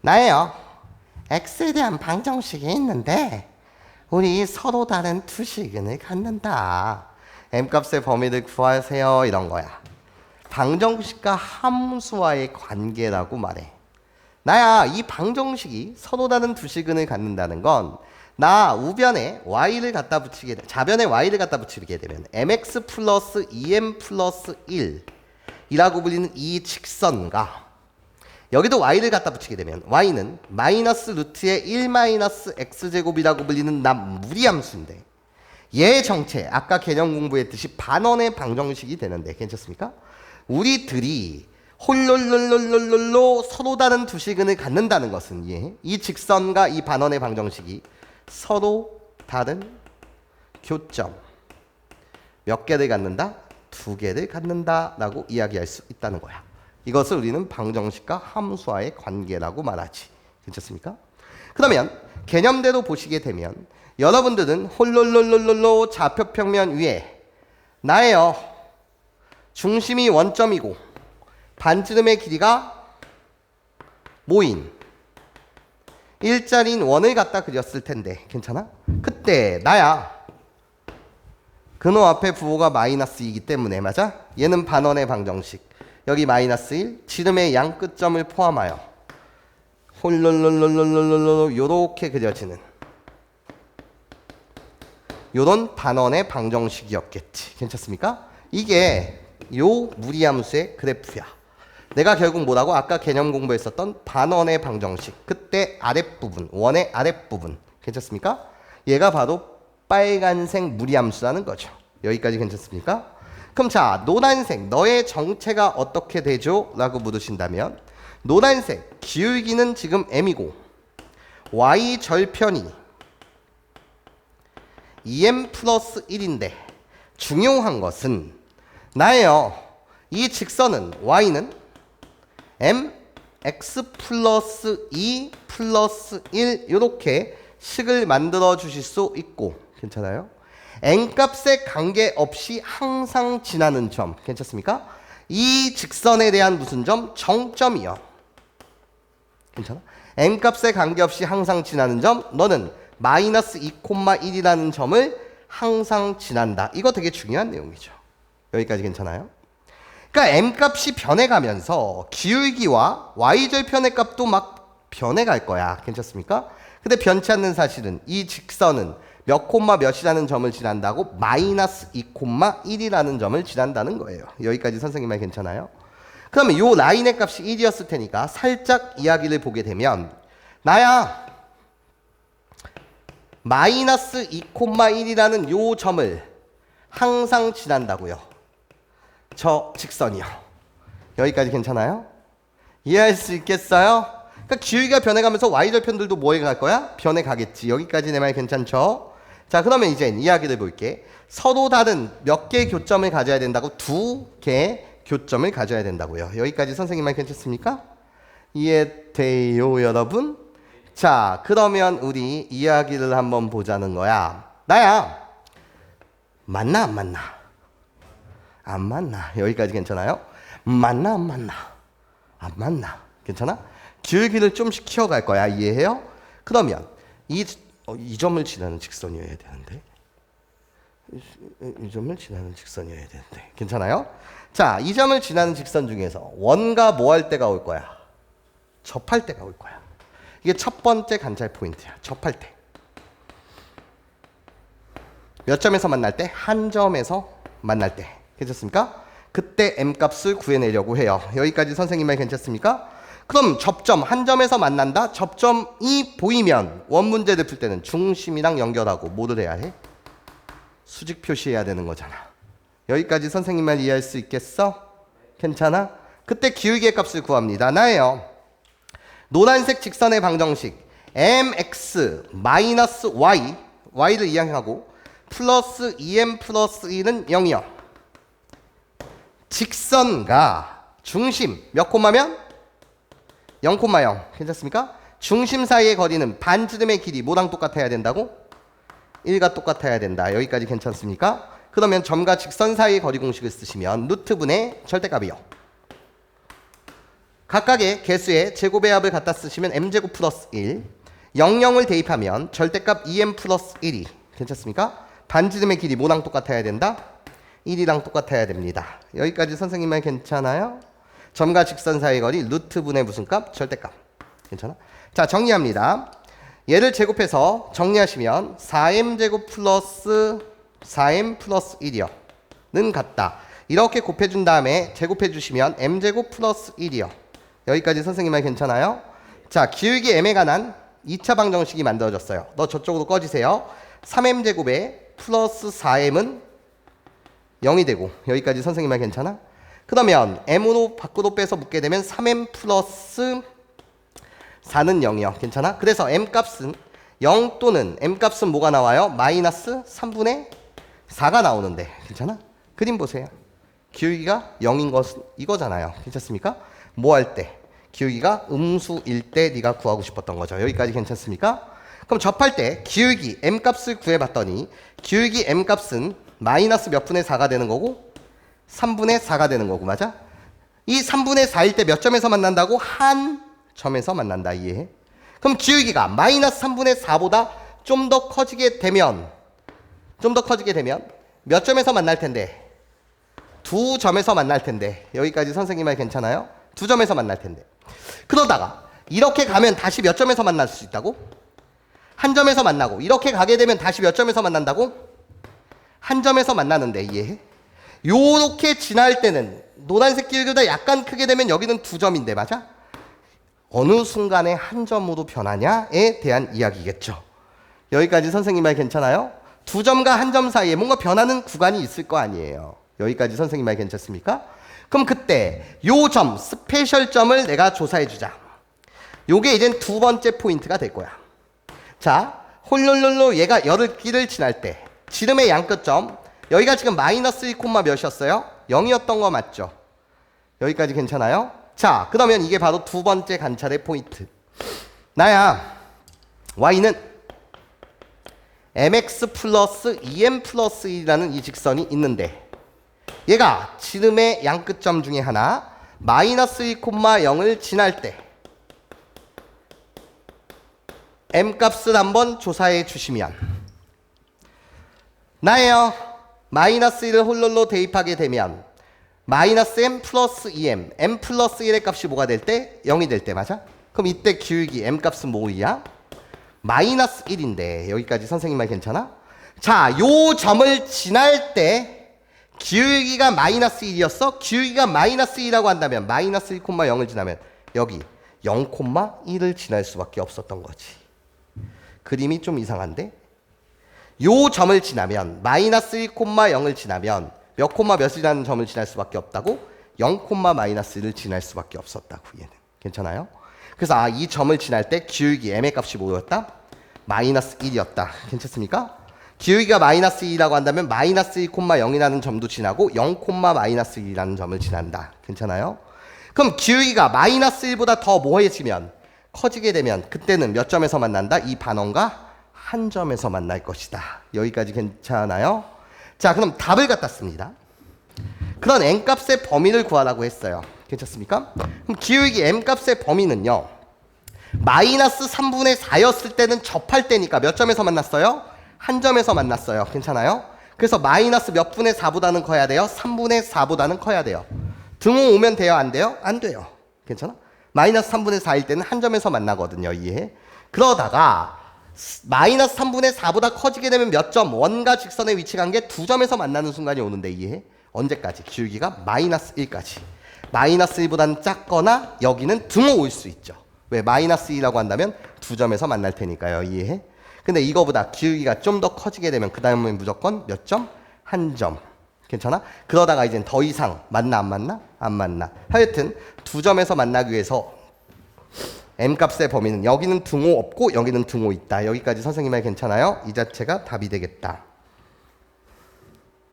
나예요. x에 대한 방정식이 있는데 우리 서로 다른 두 시근을 갖는다. m값의 범위를 구하세요. 이런 거야. 방정식과 함수와의 관계라고 말해. 나야, 이 방정식이 서로 다른 두 시근을 갖는다는 건 나 우변에 y를 갖다 붙이게 돼. 좌변에 y를 갖다 붙이게 되면 mx 플러스 2m 플러스 1이라고 불리는 이 직선과 여기도 y를 갖다 붙이게 되면 y는 마이너스 루트의 1 마이너스 x제곱이라고 불리는 무리함수인데 얘 정체, 아까 개념 공부했듯이 반원의 방정식이 되는데 괜찮습니까? 우리들이 홀롤롤롤롤로 서로 다른 두 시근을 갖는다는 것은 이 직선과 이 반원의 방정식이 서로 다른 교점 몇 개를 갖는다? 두 개를 갖는다라고 이야기할 수 있다는 거야. 이것을 우리는 방정식과 함수와의 관계라고 말하지. 괜찮습니까? 그러면 개념대로 보시게 되면 여러분들은 홀롤롤롤롤로 좌표평면 위에 나예요. 중심이 원점이고 반지름의 길이가 모인 일자리인 원을 갖다 그렸을 텐데 괜찮아? 그때 나야. 근호 앞에 부호가 마이너스 2이기 때문에 맞아? 얘는 반원의 방정식. 여기 마이너스 1, 지름의 양 끝점을 포함하여 홀롤롤롤롤롤롤 요렇게 그려지는 요런 반원의 방정식이었겠지. 괜찮습니까? 이게 요 무리함수의 그래프야. 내가 결국 뭐라고? 아까 개념 공부했었던 반원의 방정식. 그때 아랫부분, 원의 아랫부분. 괜찮습니까? 얘가 바로 빨간색 무리함수라는 거죠. 여기까지 괜찮습니까? 그럼 자, 노란색, 너의 정체가 어떻게 되죠? 라고 물으신다면 노란색, 기울기는 지금 m이고 y 절편이 2m 플러스 1인데 중요한 것은 나예요. 이 직선은 y는 mx 플러스 2 플러스 1 이렇게 식을 만들어 주실 수 있고 괜찮아요? n값에 관계없이 항상 지나는 점 괜찮습니까? 이 직선에 대한 무슨 점? 정점이요. 괜찮아? n값에 관계없이 항상 지나는 점 너는 마이너스 2,1이라는 점을 항상 지난다. 이거 되게 중요한 내용이죠. 여기까지 괜찮아요? 그러니까 m값이 변해가면서 기울기와 y절편의 값도 막 변해갈 거야. 괜찮습니까? 근데 변치 않는 사실은 이 직선은 몇 콤마 몇이라는 점을 지난다고 마이너스 2,1이라는 점을 지난다는 거예요. 여기까지 선생님 말 괜찮아요? 그러면 요 라인의 값이 1이었을 테니까 살짝 이야기를 보게 되면 나야 마이너스 2,1이라는 요 점을 항상 지난다고요. 저 직선이요. 여기까지 괜찮아요? 이해할 수 있겠어요? 그러니까 기울기가 변해가면서 y절편들도 뭐에 갈 거야? 변해 가겠지. 여기까지 내 말 괜찮죠? 자, 그러면 이제 이야기를 볼게. 서로 다른 몇 개의 교점을 가져야 된다고? 두 개의 교점을 가져야 된다고요. 여기까지 선생님 말 괜찮습니까? 이해돼요, 여러분? 자, 그러면 우리 이야기를 한번 보자는 거야. 나야. 맞나 안 맞나? 안 맞나? 여기까지 괜찮아요? 맞나 안 맞나? 안 맞나? 괜찮아? 기울기를 좀씩 키워갈 거야. 이해해요? 그러면 이 점을 지나는 직선이어야 되는데 이 점을 지나는 직선이어야 되는데 괜찮아요? 자, 이 점을 지나는 직선 중에서 원과 뭐 할 때가 올 거야? 접할 때가 올 거야. 이게 첫 번째 관찰 포인트야. 접할 때. 몇 점에서 만날 때? 한 점에서 만날 때. 괜찮습니까? 그때 m값을 구해내려고 해요. 여기까지 선생님 말 괜찮습니까? 그럼 접점, 한 점에서 만난다? 접점이 보이면 원 문제를 풀 때는 중심이랑 연결하고 뭐를 해야 해? 수직 표시해야 되는 거잖아. 여기까지 선생님 말 이해할 수 있겠어? 괜찮아? 그때 기울기의 값을 구합니다. 나예요. 노란색 직선의 방정식 mx 마이너스 y를 이항하고 플러스 2m 플러스 2는 0이요. 직선과 중심 몇 콤마면? 0,0 괜찮습니까? 중심 사이의 거리는 반지름의 길이 뭐랑 똑같아야 된다고? 1과 똑같아야 된다. 여기까지 괜찮습니까? 그러면 점과 직선 사이의 거리 공식을 쓰시면 루트분의 절대값이요. 각각의 개수의 제곱의 합을 갖다 쓰시면 m제곱 플러스 1 00을 대입하면 절대값 2m 플러스 1이 괜찮습니까? 반지름의 길이 뭐랑 똑같아야 된다? 1이랑 똑같아야 됩니다. 여기까지 선생님 말 괜찮아요? 점과 직선 사이의 거리 루트분의 무슨 값? 절대값. 괜찮아? 자, 정리합니다. 얘를 제곱해서 정리하시면 4m제곱 플러스 4m 플러스 1이요 는 같다. 이렇게 곱해준 다음에 제곱해주시면 m제곱 플러스 1이요. 여기까지 선생님 말 괜찮아요? 자, 기울기 m에 관한 2차 방정식이 만들어졌어요. 너 저쪽으로 꺼지세요. 3m제곱에 플러스 4m은 0이 되고 여기까지 선생님 말 괜찮아? 그러면 m으로 밖으로 빼서 묻게 되면 3m 플러스 4는 0이요. 괜찮아? 그래서 m값은 0 또는 m값은 뭐가 나와요? 마이너스 3분의 4가 나오는데 괜찮아? 그림 보세요. 기울기가 0인 것은 이거잖아요. 괜찮습니까? 뭐 할 때? 기울기가 음수일 때 네가 구하고 싶었던 거죠. 여기까지 괜찮습니까? 그럼 접할 때 기울기 m값을 구해봤더니 기울기 m값은 마이너스 몇 분의 4가 되는 거고 3분의 4가 되는 거고 맞아? 이 3분의 4일 때 몇 점에서 만난다고? 한 점에서 만난다. 이해해? 그럼 기울기가 마이너스 3분의 4보다 좀 더 커지게 되면 몇 점에서 만날 텐데? 두 점에서 만날 텐데. 여기까지 선생님 말 괜찮아요? 두 점에서 만날 텐데. 그러다가 이렇게 가면 다시 몇 점에서 만날 수 있다고? 한 점에서 만나고 이렇게 가게 되면 다시 몇 점에서 만난다고? 한 점에서 만나는데 이해해? 요렇게 지날 때는 노란색 기울기보다 약간 크게 되면 여기는 두 점인데 맞아? 어느 순간에 한 점으로 변하냐에 대한 이야기겠죠. 여기까지 선생님 말 괜찮아요? 두 점과 한 점 사이에 뭔가 변하는 구간이 있을 거 아니에요. 여기까지 선생님 말 괜찮습니까? 그럼 그때 요 점, 스페셜 점을 내가 조사해 주자. 요게 이젠 두 번째 포인트가 될 거야. 자, 홀롤롤로 얘가 열을 길을 지날 때 지름의 양끝점 여기가 지금 마이너스 1, 몇이었어요? 0이었던 거 맞죠? 여기까지 괜찮아요? 자, 그러면 이게 바로 두 번째 관찰의 포인트. 나야, y는 mx 플러스 2m 플러스 1이라는 이 직선이 있는데 얘가 지름의 양끝점 중에 하나 마이너스 1, 0을 지날 때 m값을 한번 조사해 주시면 나예요. 마이너스 1을 홀롤로 대입하게 되면 마이너스 m 플러스 2m m 플러스 1의 값이 뭐가 될 때? 0이 될 때 맞아? 그럼 이때 기울기 m값은 뭐야? 마이너스 1인데 여기까지 선생님 말 괜찮아? 자, 요 점을 지날 때 기울기가 마이너스 1이었어? 기울기가 마이너스 1이라고 한다면 마이너스 1, 0을 지나면 여기 0, 1을 지날 수밖에 없었던 거지. 그림이 좀 이상한데? 요 점을 지나면 마이너스 1, 0을 지나면 몇 몇이라는 점을 지날 수밖에 없다고? 0, 마이너스 1을 지날 수밖에 없었다고 얘는. 괜찮아요? 그래서 이 점을 지날 때 기울기 m의 값이 뭐였다? 마이너스 1이었다. 괜찮습니까? 기울기가 마이너스 2라고 한다면 마이너스 1, 0이라는 점도 지나고 0, 마이너스 1이라는 점을 지난다. 괜찮아요? 그럼 기울기가 마이너스 1보다 더 뭐해지면 커지게 되면 그때는 몇 점에서 만난다? 이 반원과 한 점에서 만날 것이다. 여기까지 괜찮아요? 자, 그럼 답을 갖다 씁니다. 그런 n값의 범위를 구하라고 했어요. 괜찮습니까? 그럼 기울기 m값의 범위는요. 마이너스 3분의 4였을 때는 접할 때니까 몇 점에서 만났어요? 한 점에서 만났어요. 괜찮아요? 그래서 마이너스 몇 분의 4보다는 커야 돼요? 3분의 4보다는 커야 돼요. 등호 오면 돼요? 안 돼요? 안 돼요. 괜찮아? 마이너스 3분의 4일 때는 한 점에서 만나거든요. 이해해? 그러다가 마이너스 3분의 4보다 커지게 되면 몇 점? 원과 직선의 위치 관계 두 점에서 만나는 순간이 오는데 이해해? 언제까지? 기울기가 마이너스 1까지. 마이너스 1보다는 작거나 여기는 등호 올 수 있죠. 왜? 마이너스 2라고 한다면 두 점에서 만날 테니까요. 이해해? 근데 이거보다 기울기가 좀 더 커지게 되면 그 다음에 무조건 몇 점? 한 점. 괜찮아? 그러다가 이젠 더 이상 만나 안 만나? 안 만나. 하여튼 두 점에서 만나기 위해서 m값의 범위는 여기는 등호 없고 여기는 등호 있다. 여기까지 선생님 말 괜찮아요? 이 자체가 답이 되겠다.